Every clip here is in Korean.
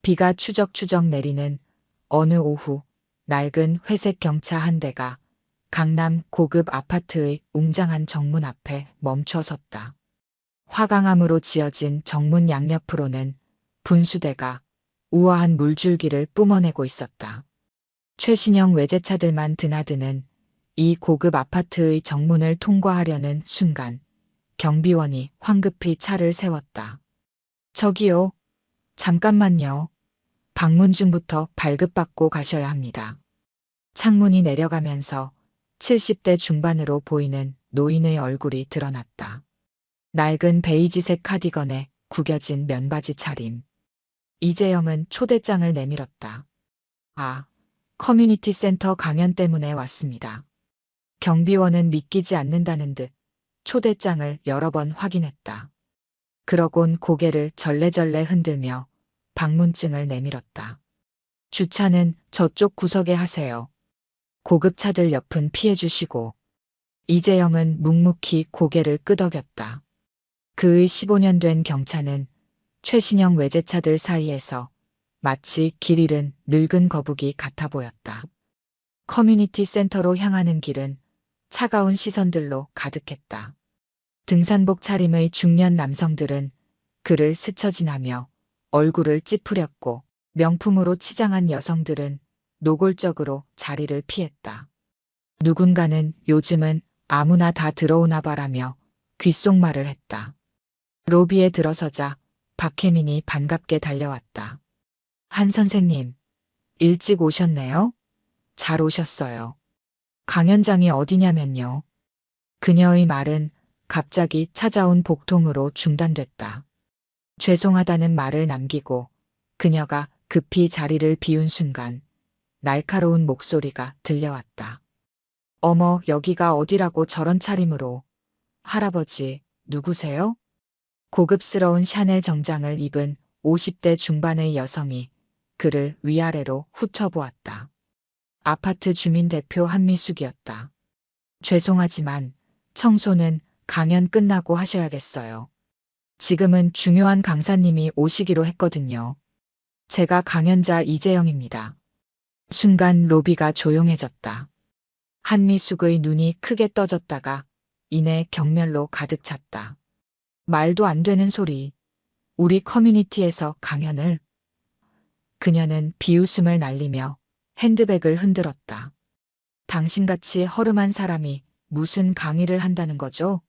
비가 추적추적 내리는 어느 오후 낡은 회색 경차 한 대가 강남 고급 아파트의 웅장한 정문 앞에 멈춰 섰다. 화강암으로 지어진 정문 양옆으로는 분수대가 우아한 물줄기를 뿜어내고 있었다. 최신형 외제차들만 드나드는 이 고급 아파트의 정문을 통과하려는 순간 경비원이 황급히 차를 세웠다. 저기요. 잠깐만요. 방문중부터 발급받고 가셔야 합니다. 창문이 내려가면서 70대 중반으로 보이는 노인의 얼굴이 드러났다. 낡은 베이지색 카디건에 구겨진 면바지 차림. 이재영은 초대장을 내밀었다. 아, 커뮤니티 센터 강연 때문에 왔습니다. 경비원은 믿기지 않는다는 듯 초대장을 여러 번 확인했다. 그러곤 고개를 절레절레 흔들며 방문증을 내밀었다. 주차는 저쪽 구석에 하세요. 고급차들 옆은 피해주시고. 이재영은 묵묵히 고개를 끄덕였다. 그의 15년 된 경차는 최신형 외제차들 사이에서 마치 길 잃은 늙은 거북이 같아 보였다. 커뮤니티 센터로 향하는 길은 차가운 시선들로 가득했다. 등산복 차림의 중년 남성들은 그를 스쳐 지나며 얼굴을 찌푸렸고 명품으로 치장한 여성들은 노골적으로 자리를 피했다. 누군가는 요즘은 아무나 다 들어오나 봐라며 귓속말을 했다. 로비에 들어서자 박혜민이 반갑게 달려왔다. 한 선생님, 일찍 오셨네요? 잘 오셨어요. 강연장이 어디냐면요. 그녀의 말은 갑자기 찾아온 복통으로 중단됐다. 죄송하다는 말을 남기고 그녀가 급히 자리를 비운 순간 날카로운 목소리가 들려왔다. 어머, 여기가 어디라고 저런 차림으로. 할아버지, 누구세요? 고급스러운 샤넬 정장을 입은 50대 중반의 여성이 그를 위아래로 훑어보았다. 아파트 주민 대표 한미숙이었다. 죄송하지만 청소는 강연 끝나고 하셔야겠어요. 지금은 중요한 강사님이 오시기로 했거든요. 제가 강연자 이재영입니다. 순간 로비가 조용해졌다. 한미숙의 눈이 크게 떠졌다가 이내 경멸로 가득 찼다. 말도 안 되는 소리. 우리 커뮤니티에서 강연을. 그녀는 비웃음을 날리며 핸드백을 흔들었다. 당신같이 허름한 사람이 무슨 강의를 한다는 거죠?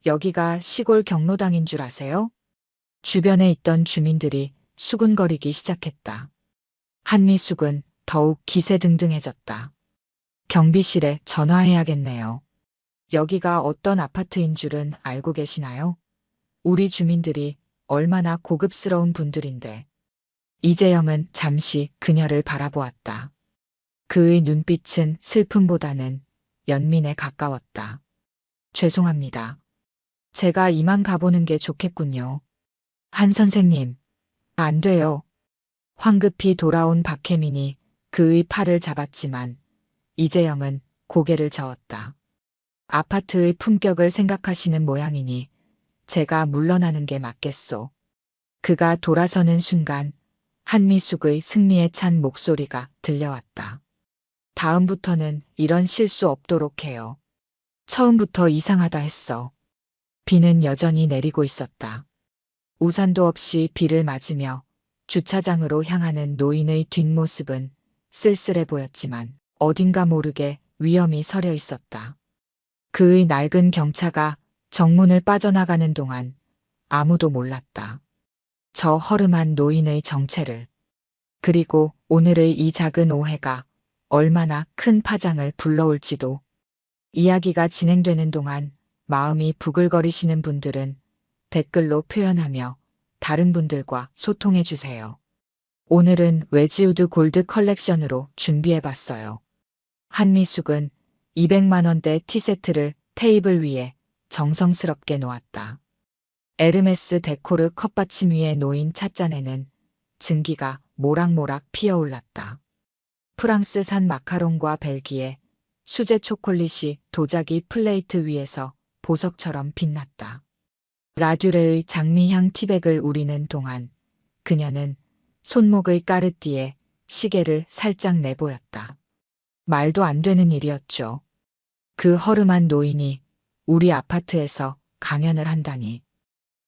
여기가 시골 경로당인 줄 아세요? 주변에 있던 주민들이 수군거리기 시작했다. 한미숙은 더욱 기세등등해졌다. 경비실에 전화해야겠네요. 여기가 어떤 아파트인 줄은 알고 계시나요? 우리 주민들이 얼마나 고급스러운 분들인데. 이재영은 잠시 그녀를 바라보았다. 그의 눈빛은 슬픔보다는 연민에 가까웠다. 죄송합니다. 제가 이만 가보는 게 좋겠군요. 한 선생님. 안 돼요. 황급히 돌아온 박혜민이 그의 팔을 잡았지만 이재영은 고개를 저었다. 아파트의 품격을 생각하시는 모양이니 제가 물러나는 게 맞겠소. 그가 돌아서는 순간 한미숙의 승리에 찬 목소리가 들려왔다. 다음부터는 이런 실수 없도록 해요. 처음부터 이상하다 했어. 비는 여전히 내리고 있었다. 우산도 없이 비를 맞으며 주차장으로 향하는 노인의 뒷모습은 쓸쓸해 보였지만 어딘가 모르게 위험이 서려 있었다. 그의 낡은 경차가 정문을 빠져나가는 동안 아무도 몰랐다. 저 허름한 노인의 정체를. 그리고 오늘의 이 작은 오해가 얼마나 큰 파장을 불러올지도. 이야기가 진행되는 동안 마음이 부글거리시는 분들은 댓글로 표현하며 다른 분들과 소통해 주세요. 오늘은 웨지우드 골드 컬렉션으로 준비해봤어요. 한미숙은 200만 원대 티세트를 테이블 위에 정성스럽게 놓았다. 에르메스 데코르 컵받침 위에 놓인 찻잔에는 증기가 모락모락 피어올랐다. 프랑스산 마카롱과 벨기에 수제 초콜릿이 도자기 플레이트 위에서 보석처럼 빛났다. 라듀레의 장미향 티백을 우리는 동안 그녀는 손목의 까르띠에 시계를 살짝 내보였다. 말도 안 되는 일이었죠. 그 허름한 노인이 우리 아파트에서 강연을 한다니.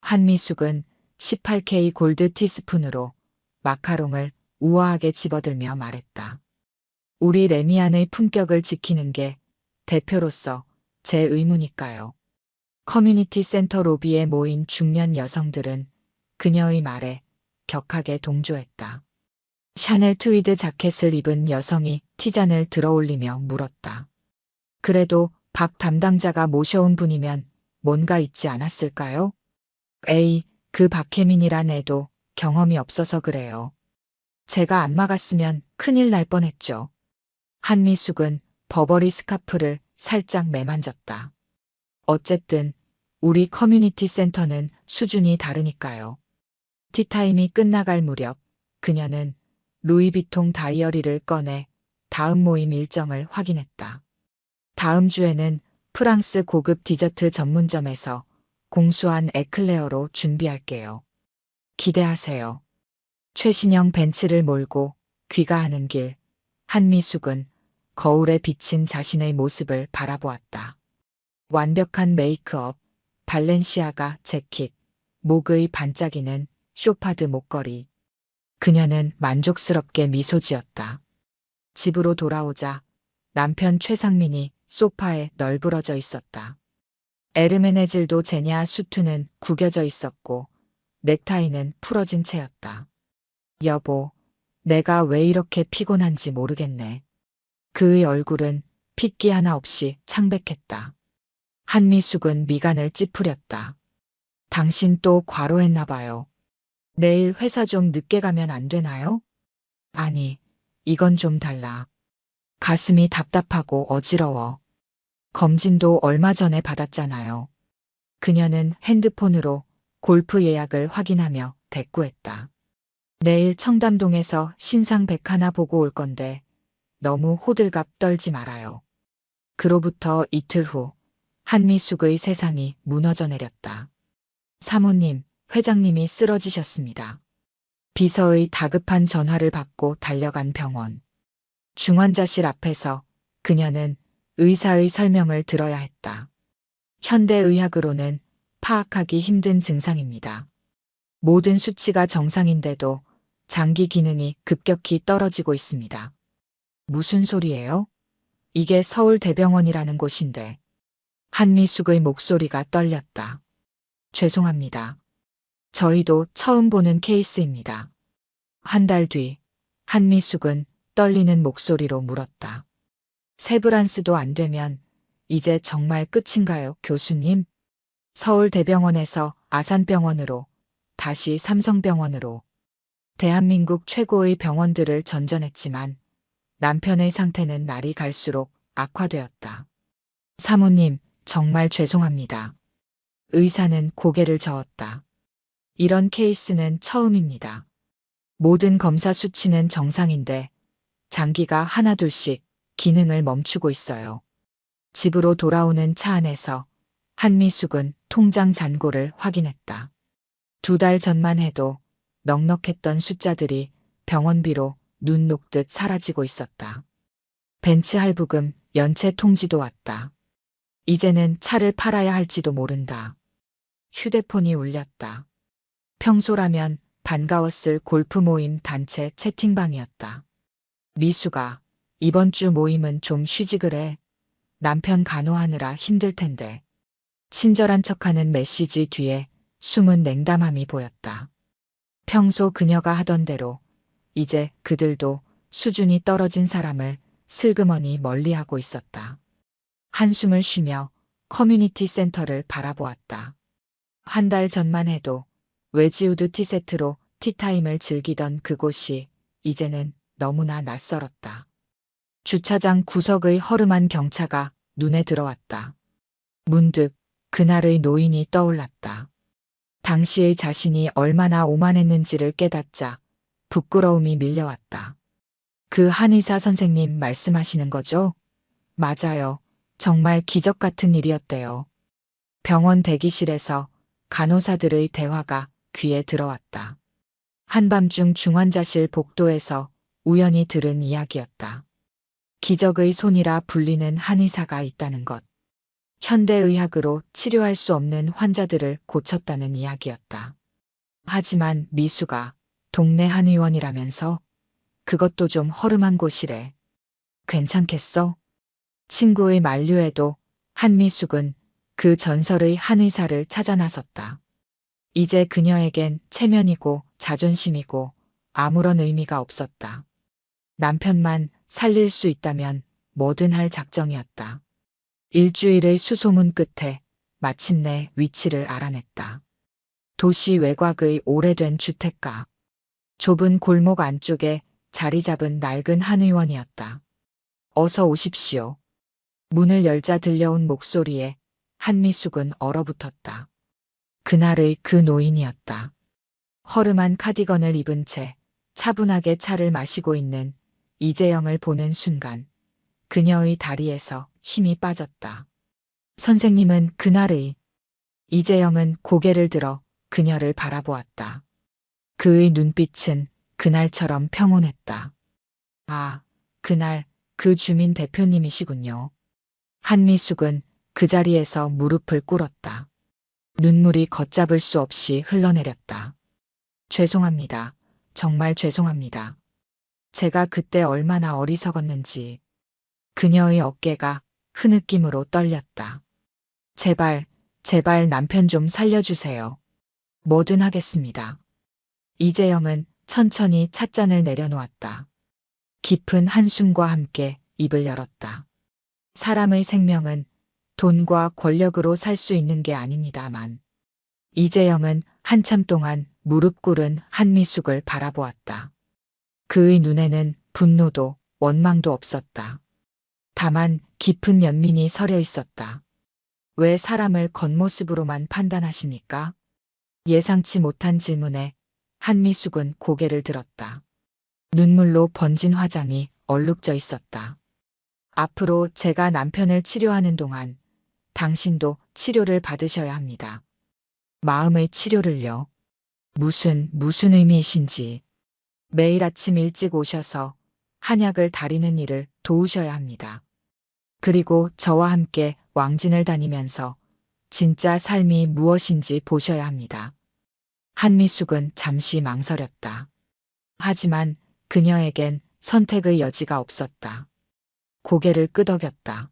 한미숙은 18K 골드 티스푼으로 마카롱을 우아하게 집어들며 말했다. 우리 레미안의 품격을 지키는 게 대표로서 제 의무니까요. 커뮤니티 센터 로비에 모인 중년 여성들은 그녀의 말에 격하게 동조했다. 샤넬 트위드 자켓을 입은 여성이 티잔을 들어올리며 물었다. 그래도 박 담당자가 모셔온 분이면 뭔가 있지 않았을까요? 에이, 그 박혜민이란 애도 경험이 없어서 그래요. 제가 안 막았으면 큰일 날 뻔했죠. 한미숙은 버버리 스카프를 살짝 매만졌다. 어쨌든 우리 커뮤니티 센터는 수준이 다르니까요. 티타임이 끝나갈 무렵 그녀는 루이비통 다이어리를 꺼내 다음 모임 일정을 확인했다. 다음 주에는 프랑스 고급 디저트 전문점에서 공수한 에클레어로 준비할게요. 기대하세요. 최신형 벤츠를 몰고 귀가하는 길, 한미숙은 거울에 비친 자신의 모습을 바라보았다. 완벽한 메이크업, 발렌시아가 재킷, 목의 반짝이는 쇼파드 목걸이. 그녀는 만족스럽게 미소 지었다. 집으로 돌아오자 남편 최상민이 소파에 널브러져 있었다. 에르메네질도 제냐 수트는 구겨져 있었고 넥타이는 풀어진 채였다. 여보, 내가 왜 이렇게 피곤한지 모르겠네. 그의 얼굴은 핏기 하나 없이 창백했다. 한미숙은 미간을 찌푸렸다. 당신 또 과로했나 봐요. 내일 회사 좀 늦게 가면 안 되나요? 아니, 이건 좀 달라. 가슴이 답답하고 어지러워. 검진도 얼마 전에 받았잖아요. 그녀는 핸드폰으로 골프 예약을 확인하며 대꾸했다. 내일 청담동에서 신상 100 하나 보고 올 건데 너무 호들갑 떨지 말아요. 그로부터 이틀 후 한미숙의 세상이 무너져 내렸다. 사모님, 회장님이 쓰러지셨습니다. 비서의 다급한 전화를 받고 달려간 병원. 중환자실 앞에서 그녀는 의사의 설명을 들어야 했다. 현대의학으로는 파악하기 힘든 증상입니다. 모든 수치가 정상인데도 장기 기능이 급격히 떨어지고 있습니다. 무슨 소리예요? 이게 서울대병원이라는 곳인데. 한미숙의 목소리가 떨렸다. 죄송합니다. 저희도 처음 보는 케이스입니다. 한 달 뒤, 한미숙은 떨리는 목소리로 물었다. 세브란스도 안 되면 이제 정말 끝인가요, 교수님? 서울대병원에서 아산병원으로, 다시 삼성병원으로. 대한민국 최고의 병원들을 전전했지만 남편의 상태는 날이 갈수록 악화되었다. 사모님, 정말 죄송합니다. 의사는 고개를 저었다. 이런 케이스는 처음입니다. 모든 검사 수치는 정상인데 장기가 하나둘씩 기능을 멈추고 있어요. 집으로 돌아오는 차 안에서 한미숙은 통장 잔고를 확인했다. 2달 전만 해도 넉넉했던 숫자들이 병원비로 눈 녹듯 사라지고 있었다. 벤츠 할부금 연체 통지도 왔다. 이제는 차를 팔아야 할지도 모른다. 휴대폰이 울렸다. 평소라면 반가웠을 골프 모임 단체 채팅방이었다. 미수가, 이번 주 모임은 좀 쉬지 그래. 남편 간호하느라 힘들 텐데. 친절한 척하는 메시지 뒤에 숨은 냉담함이 보였다. 평소 그녀가 하던 대로 이제 그들도 수준이 떨어진 사람을 슬그머니 멀리하고 있었다. 한숨을 쉬며 커뮤니티 센터를 바라보았다. 한 달 전만 해도 웨지우드 티세트로 티타임을 즐기던 그곳이 이제는 너무나 낯설었다. 주차장 구석의 허름한 경차가 눈에 들어왔다. 문득 그날의 노인이 떠올랐다. 당시의 자신이 얼마나 오만했는지를 깨닫자 부끄러움이 밀려왔다. 그 한의사 선생님 말씀하시는 거죠? 맞아요. 정말 기적 같은 일이었대요. 병원 대기실에서 간호사들의 대화가 귀에 들어왔다. 한밤중 중환자실 복도에서 우연히 들은 이야기였다. 기적의 손이라 불리는 한의사가 있다는 것. 현대의학으로 치료할 수 없는 환자들을 고쳤다는 이야기였다. 하지만 미수가 동네 한의원이라면서 그것도 좀 허름한 곳이래. 괜찮겠어? 친구의 만류에도 한미숙은 그 전설의 한의사를 찾아 나섰다. 이제 그녀에겐 체면이고 자존심이고 아무런 의미가 없었다. 남편만 살릴 수 있다면 뭐든 할 작정이었다. 일주일의 수소문 끝에 마침내 위치를 알아냈다. 도시 외곽의 오래된 주택가. 좁은 골목 안쪽에 자리 잡은 낡은 한의원이었다. 어서 오십시오. 문을 열자 들려온 목소리에 한미숙은 얼어붙었다. 그날의 그 노인이었다. 허름한 카디건을 입은 채 차분하게 차를 마시고 있는 이재영을 보는 순간 그녀의 다리에서 힘이 빠졌다. 선생님은 그날의 이재영은 고개를 들어 그녀를 바라보았다. 그의 눈빛은 그날처럼 평온했다. 아, 그날 그 주민 대표님이시군요. 한미숙은 그 자리에서 무릎을 꿇었다. 눈물이 걷잡을 수 없이 흘러내렸다. 죄송합니다. 정말 죄송합니다. 제가 그때 얼마나 어리석었는지. 그녀의 어깨가 흐느낌으로 떨렸다. 제발, 제발 남편 좀 살려주세요. 뭐든 하겠습니다. 이재영은 천천히 찻잔을 내려놓았다. 깊은 한숨과 함께 입을 열었다. 사람의 생명은 돈과 권력으로 살 수 있는 게 아닙니다만. 이재영은 한참 동안 무릎 꿇은 한미숙을 바라보았다. 그의 눈에는 분노도 원망도 없었다. 다만 깊은 연민이 서려 있었다. 왜 사람을 겉모습으로만 판단하십니까? 예상치 못한 질문에 한미숙은 고개를 들었다. 눈물로 번진 화장이 얼룩져 있었다. 앞으로 제가 남편을 치료하는 동안 당신도 치료를 받으셔야 합니다. 마음의 치료를요. 무슨 의미이신지. 매일 아침 일찍 오셔서 한약을 다리는 일을 도우셔야 합니다. 그리고 저와 함께 왕진을 다니면서 진짜 삶이 무엇인지 보셔야 합니다. 한미숙은 잠시 망설였다. 하지만 그녀에겐 선택의 여지가 없었다. 고개를 끄덕였다.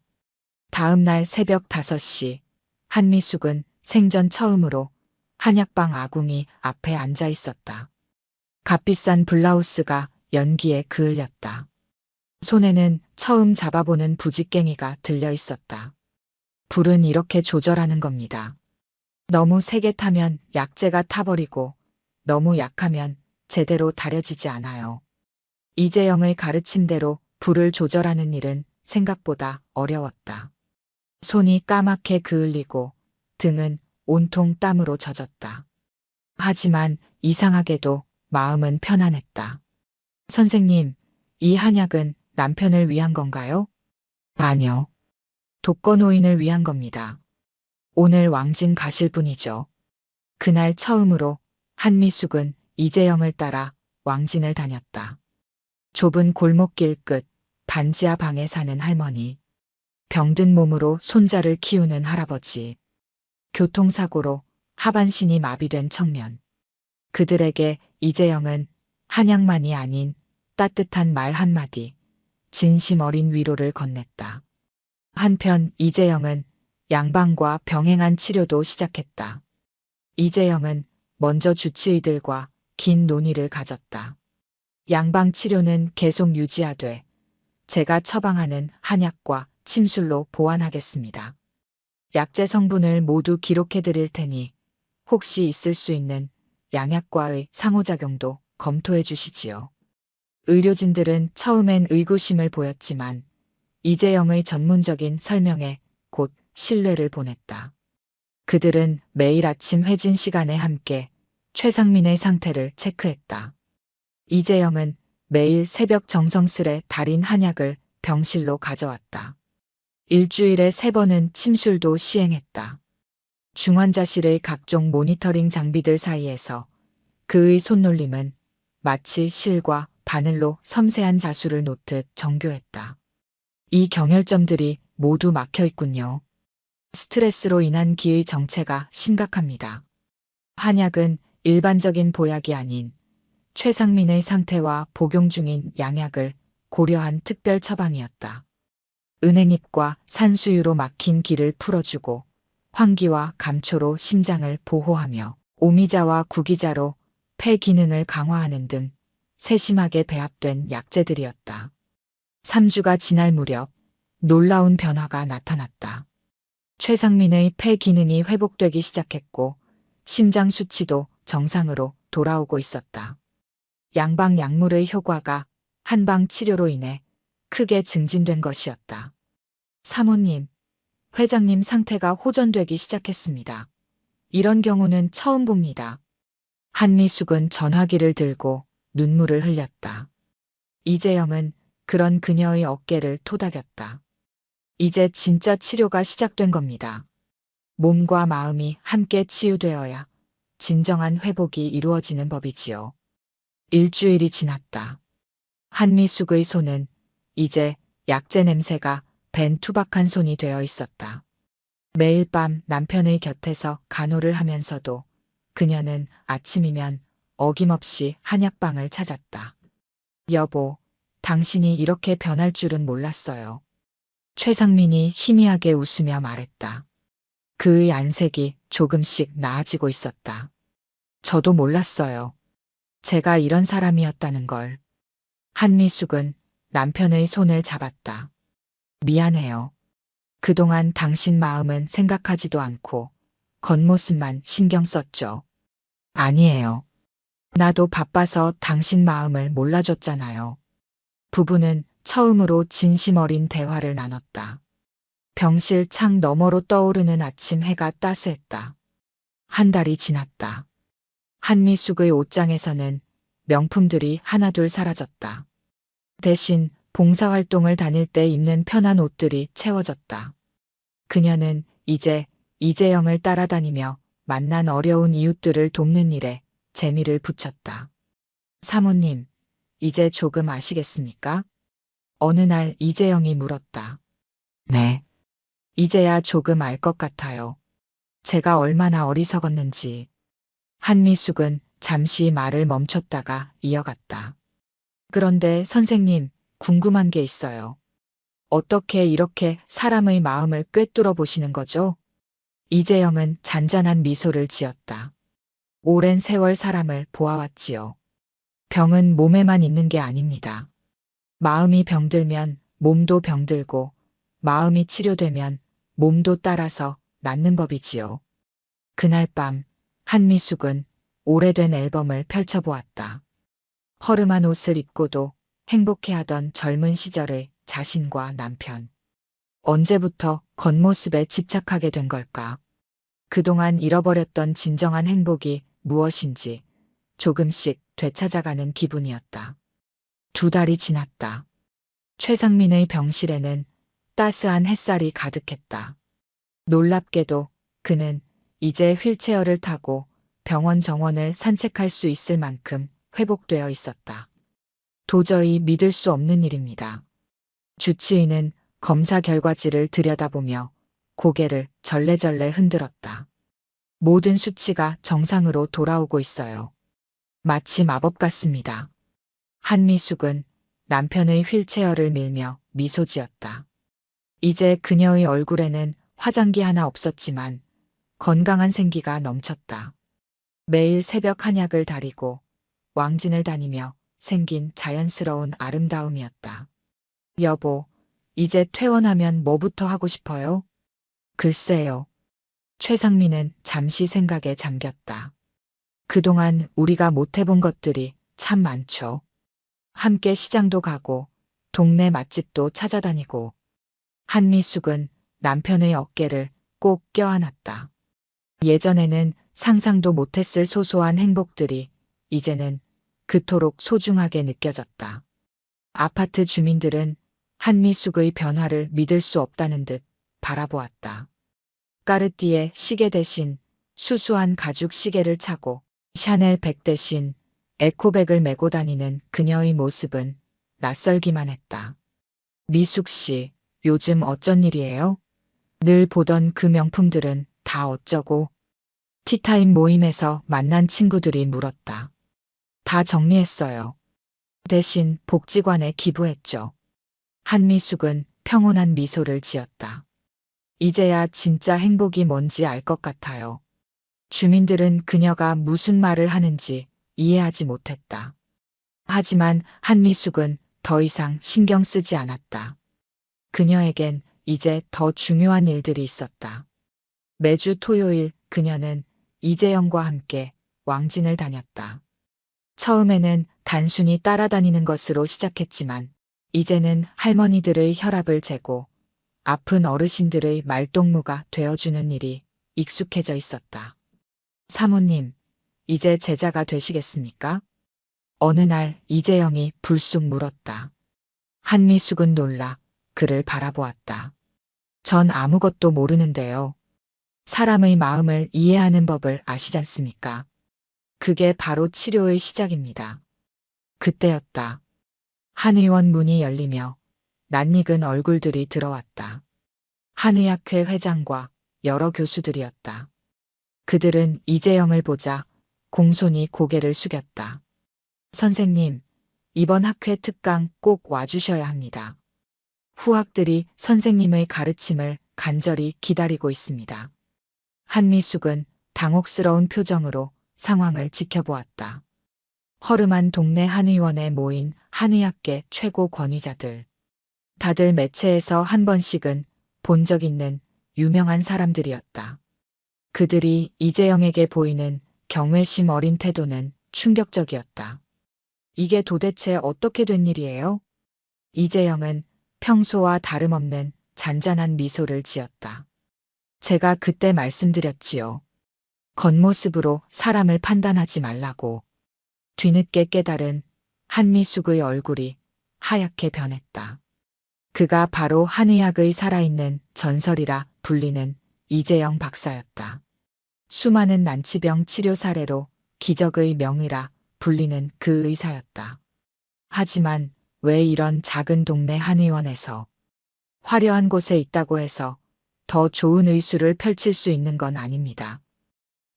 다음 날 새벽 5시 한미숙은 생전 처음으로 한약방 아궁이 앞에 앉아 있었다. 값비싼 블라우스가 연기에 그을렸다. 손에는 처음 잡아보는 부직갱이가 들려 있었다. 불은 이렇게 조절하는 겁니다. 너무 세게 타면 약재가 타버리고 너무 약하면 제대로 다려지지 않아요. 이재영의 가르침대로 불을 조절하는 일은 생각보다 어려웠다. 손이 까맣게 그을리고 등은 온통 땀으로 젖었다. 하지만 이상하게도 마음은 편안했다. 선생님, 이 한약은 남편을 위한 건가요? 아니요. 독거노인을 위한 겁니다. 오늘 왕진 가실 분이죠. 그날 처음으로 한미숙은 이재영을 따라 왕진을 다녔다. 좁은 골목길 끝 단지하 방에 사는 할머니. 병든 몸으로 손자를 키우는 할아버지. 교통사고로 하반신이 마비된 청년. 그들에게 이재영은 한약만이 아닌 따뜻한 말 한마디, 진심 어린 위로를 건넸다. 한편 이재영은 양방과 병행한 치료도 시작했다. 이재영은 먼저 주치의들과 긴 논의를 가졌다. 양방 치료는 계속 유지하되 제가 처방하는 한약과 침술로 보완하겠습니다. 약재 성분을 모두 기록해 드릴 테니 혹시 있을 수 있는 양약과의 상호작용도 검토해 주시지요. 의료진들은 처음엔 의구심을 보였지만 이재영의 전문적인 설명에 곧 신뢰를 보냈다. 그들은 매일 아침 회진 시간에 함께 최상민의 상태를 체크했다. 이재영은 매일 새벽 정성스레 달인 한약을 병실로 가져왔다. 일주일에 3번은 침술도 시행했다. 중환자실의 각종 모니터링 장비들 사이에서 그의 손놀림은 마치 실과 바늘로 섬세한 자수를 놓듯 정교했다. 이 경혈점들이 모두 막혀 있군요. 스트레스로 인한 기의 정체가 심각합니다. 한약은 일반적인 보약이 아닌 최상민의 상태와 복용 중인 양약을 고려한 특별 처방이었다. 은행잎과 산수유로 막힌 기를 풀어주고 환기와 감초로 심장을 보호하며 오미자와 구기자로 폐 기능을 강화하는 등 세심하게 배합된 약재들이었다. 3주가 지날 무렵 놀라운 변화가 나타났다. 최상민의 폐 기능이 회복되기 시작했고 심장 수치도 정상으로 돌아오고 있었다. 양방 약물의 효과가 한방 치료로 인해 크게 증진된 것이었다. 사모님, 회장님 상태가 호전되기 시작했습니다. 이런 경우는 처음 봅니다. 한미숙은 전화기를 들고 눈물을 흘렸다. 이재영은 그런 그녀의 어깨를 토닥였다. 이제 진짜 치료가 시작된 겁니다. 몸과 마음이 함께 치유되어야 진정한 회복이 이루어지는 법이지요. 일주일이 지났다. 한미숙의 손은 이제 약재 냄새가 밴 투박한 손이 되어 있었다. 매일 밤 남편의 곁에서 간호를 하면서도 그녀는 아침이면 어김없이 한약방을 찾았다. 여보, 당신이 이렇게 변할 줄은 몰랐어요. 최상민이 희미하게 웃으며 말했다. 그의 안색이 조금씩 나아지고 있었다. 저도 몰랐어요. 제가 이런 사람이었다는 걸. 한미숙은 남편의 손을 잡았다. 미안해요. 그동안 당신 마음은 생각하지도 않고 겉모습만 신경 썼죠. 아니에요. 나도 바빠서 당신 마음을 몰라줬잖아요. 부부는 처음으로 진심 어린 대화를 나눴다. 병실 창 너머로 떠오르는 아침 해가 따스했다. 한 달이 지났다. 한미숙의 옷장에서는 명품들이 하나둘 사라졌다. 대신 봉사활동을 다닐 때 입는 편한 옷들이 채워졌다. 그녀는 이제 이재영을 따라다니며 만난 어려운 이웃들을 돕는 일에 재미를 붙였다. 사모님, 이제 조금 아시겠습니까? 어느 날 이재영이 물었다. 네. 이제야 조금 알 것 같아요. 제가 얼마나 어리석었는지. 한미숙은 잠시 말을 멈췄다가 이어갔다. 그런데 선생님, 궁금한 게 있어요. 어떻게 이렇게 사람의 마음을 꿰뚫어 보시는 거죠? 이재영은 잔잔한 미소를 지었다. 오랜 세월 사람을 보아왔지요. 병은 몸에만 있는 게 아닙니다. 마음이 병들면 몸도 병들고 마음이 치료되면 몸도 따라서 낫는 법이지요. 그날 밤 한미숙은 오래된 앨범을 펼쳐보았다. 허름한 옷을 입고도 행복해하던 젊은 시절의 자신과 남편. 언제부터 겉모습에 집착하게 된 걸까? 그동안 잃어버렸던 진정한 행복이 무엇인지 조금씩 되찾아가는 기분이었다. 2달이 지났다. 최상민의 병실에는 따스한 햇살이 가득했다. 놀랍게도 그는 이제 휠체어를 타고 병원 정원을 산책할 수 있을 만큼 회복되어 있었다. 도저히 믿을 수 없는 일입니다. 주치의는 검사 결과지를 들여다보며 고개를 절레절레 흔들었다. 모든 수치가 정상으로 돌아오고 있어요. 마치 마법 같습니다. 한미숙은 남편의 휠체어를 밀며 미소 지었다. 이제 그녀의 얼굴에는 화장기 하나 없었지만 건강한 생기가 넘쳤다. 매일 새벽 한약을 다리고 왕진을 다니며 생긴 자연스러운 아름다움이었다. 여보, 이제 퇴원하면 뭐부터 하고 싶어요? 글쎄요. 최상민은 잠시 생각에 잠겼다. 그동안 우리가 못해본 것들이 참 많죠. 함께 시장도 가고 동네 맛집도 찾아다니고. 한미숙은 남편의 어깨를 꼭 껴안았다. 예전에는 상상도 못했을 소소한 행복들이 이제는 그토록 소중하게 느껴졌다. 아파트 주민들은 한미숙의 변화를 믿을 수 없다는 듯 바라보았다. 까르띠에 시계 대신 수수한 가죽 시계를 차고 샤넬 백 대신 에코백을 메고 다니는 그녀의 모습은 낯설기만 했다. 미숙 씨, 요즘 어쩐 일이에요? 늘 보던 그 명품들은 다 어쩌고? 티타임 모임에서 만난 친구들이 물었다. 다 정리했어요. 대신 복지관에 기부했죠. 한미숙은 평온한 미소를 지었다. 이제야 진짜 행복이 뭔지 알 것 같아요. 주민들은 그녀가 무슨 말을 하는지 이해하지 못했다. 하지만 한미숙은 더 이상 신경 쓰지 않았다. 그녀에겐 이제 더 중요한 일들이 있었다. 매주 토요일 그녀는 이재영과 함께 왕진을 다녔다. 처음에는 단순히 따라다니는 것으로 시작했지만 이제는 할머니들의 혈압을 재고 아픈 어르신들의 말동무가 되어주는 일이 익숙해져 있었다. 사모님, 이제 제자가 되시겠습니까? 어느 날 이재영이 불쑥 물었다. 한미숙은 놀라 그를 바라보았다. 전 아무것도 모르는데요. 사람의 마음을 이해하는 법을 아시잖습니까? 그게 바로 치료의 시작입니다. 그때였다. 한의원 문이 열리며 낯익은 얼굴들이 들어왔다. 한의학회 회장과 여러 교수들이었다. 그들은 이재영을 보자 공손히 고개를 숙였다. 선생님, 이번 학회 특강 꼭 와주셔야 합니다. 후학들이 선생님의 가르침을 간절히 기다리고 있습니다. 한미숙은 당혹스러운 표정으로 상황을 지켜보았다. 허름한 동네 한의원에 모인 한의학계 최고 권위자들. 다들 매체에서 한 번씩은 본 적 있는 유명한 사람들이었다. 그들이 이재영에게 보이는 경외심 어린 태도는 충격적이었다. 이게 도대체 어떻게 된 일이에요? 이재영은 평소와 다름없는 잔잔한 미소를 지었다. 제가 그때 말씀드렸지요. 겉모습으로 사람을 판단하지 말라고. 뒤늦게 깨달은 한미숙의 얼굴이 하얗게 변했다. 그가 바로 한의학의 살아있는 전설이라 불리는 이재영 박사였다. 수많은 난치병 치료 사례로 기적의 명의라 불리는 그 의사였다. 하지만 왜 이런 작은 동네 한의원에서 화려한 곳에 있다고 해서 더 좋은 의술을 펼칠 수 있는 건 아닙니다.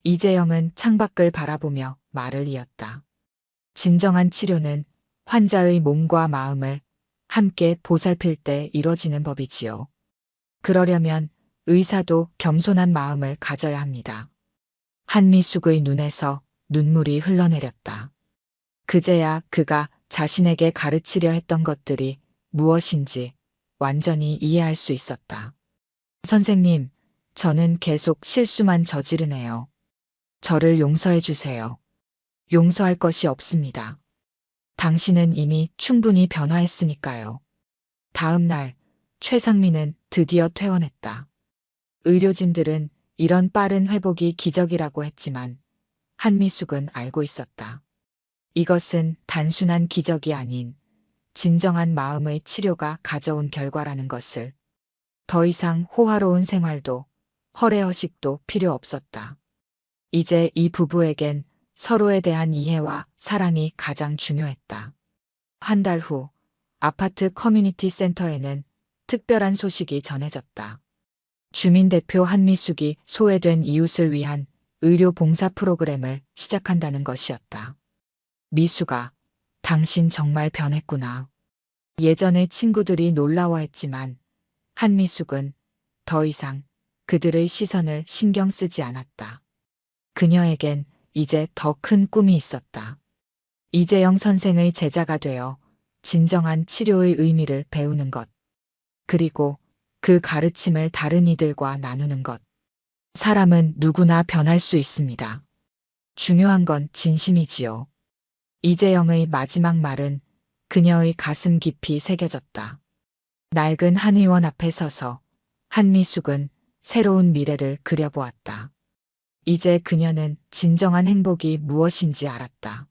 이재영은 창밖을 바라보며 말을 이었다. 진정한 치료는 환자의 몸과 마음을 함께 보살필 때 이뤄지는 법이지요. 그러려면 의사도 겸손한 마음을 가져야 합니다. 한미숙의 눈에서 눈물이 흘러내렸다. 그제야 그가 자신에게 가르치려 했던 것들이 무엇인지 완전히 이해할 수 있었다. 선생님, 저는 계속 실수만 저지르네요. 저를 용서해 주세요. 용서할 것이 없습니다. 당신은 이미 충분히 변화했으니까요. 다음 날 최상민은 드디어 퇴원했다. 의료진들은 이런 빠른 회복이 기적이라고 했지만 한미숙은 알고 있었다. 이것은 단순한 기적이 아닌 진정한 마음의 치료가 가져온 결과라는 것을. 더 이상 호화로운 생활도 허례허식도 필요 없었다. 이제 이 부부에겐 서로에 대한 이해와 사랑이 가장 중요했다. 한 달 후 아파트 커뮤니티 센터에는 특별한 소식이 전해졌다. 주민대표 한미숙이 소외된 이웃을 위한 의료 봉사 프로그램을 시작한다는 것이었다. 미숙아, 당신 정말 변했구나. 예전에 친구들이 놀라워했지만 한미숙은 더 이상 그들의 시선을 신경 쓰지 않았다. 그녀에겐 이제 더 큰 꿈이 있었다. 이재영 선생의 제자가 되어 진정한 치료의 의미를 배우는 것. 그리고 그 가르침을 다른 이들과 나누는 것. 사람은 누구나 변할 수 있습니다. 중요한 건 진심이지요. 이재영의 마지막 말은 그녀의 가슴 깊이 새겨졌다. 낡은 한의원 앞에 서서 한미숙은 새로운 미래를 그려보았다. 이제 그녀는 진정한 행복이 무엇인지 알았다.